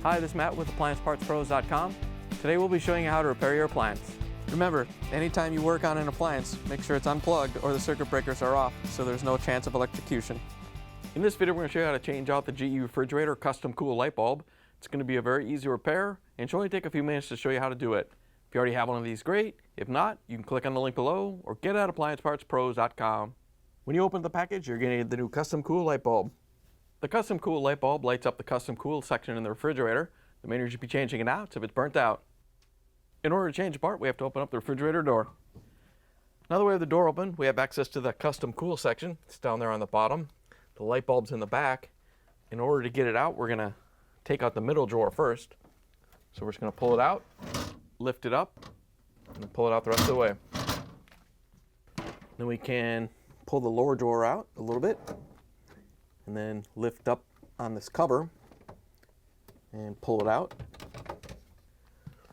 Hi, this is Matt with AppliancePartsPros.com. Today we'll be showing you how to repair your appliance. Remember, anytime you work on an appliance, make sure it's unplugged or the circuit breakers are off so there's no chance of electrocution. In this video, we're going to show you how to change out the GE refrigerator custom cool light bulb. It's going to be a very easy repair and should only take a few minutes to show you how to do it. If you already have one of these, great. If not, you can click on the link below or get it at AppliancePartsPros.com. When you open the package, you're going to need the new custom cool light bulb. The custom cool light bulb lights up the custom cool section in the refrigerator. The main reason you'd be changing it out is if it's burnt out. In order to change a part, we have to open up the refrigerator door. Now that we have the door open, we have access to the custom cool section. It's down there on the bottom. The light bulb's in the back. In order to get it out, we're going to take out the middle drawer first. So we're just going to pull it out, lift it up, and then pull it out the rest of the way. Then we can pull the lower drawer out a little bit, and then lift up on this cover and pull it out.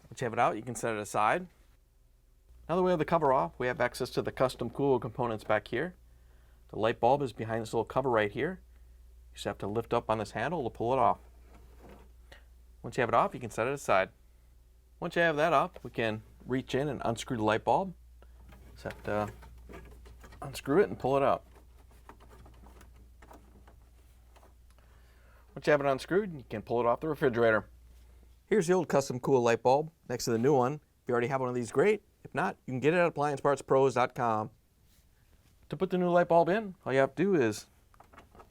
Once you have it out, you can set it aside. Now that we have the cover off, we have access to the custom cool components back here. The light bulb is behind this little cover right here. You just have to lift up on this handle to pull it off. Once you have it off, you can set it aside. Once you have that off, we can reach in and unscrew the light bulb. Just have to unscrew it and pull it out. Once you have it unscrewed, you can pull it off the refrigerator. Here's the old custom cool light bulb next to the new one. If you already have one of these, great. If not, you can get it at AppliancePartsPros.com. To put the new light bulb in, all you have to do is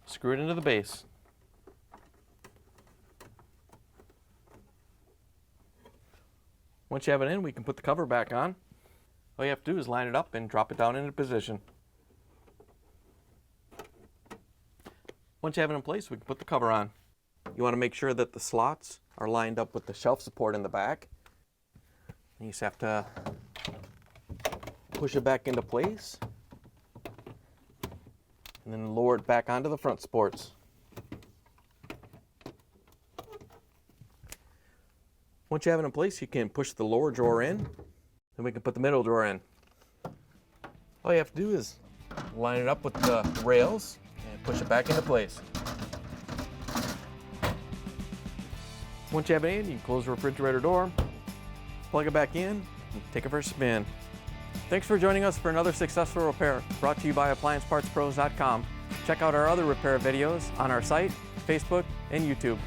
screw it into the base. Once you have it in, we can put the cover back on. All you have to do is line it up and drop it down into position. Once you have it in place, we can put the cover on. You want to make sure that the slots are lined up with the shelf support in the back. You just have to push it back into place and then lower it back onto the front supports. Once you have it in place, you can push the lower drawer in, then we can put the middle drawer in. All you have to do is line it up with the rails and push it back into place. Once you have it in, you can close the refrigerator door, plug it back in, and take it for a spin. Thanks for joining us for another successful repair brought to you by AppliancePartsPros.com. Check out our other repair videos on our site, Facebook, and YouTube.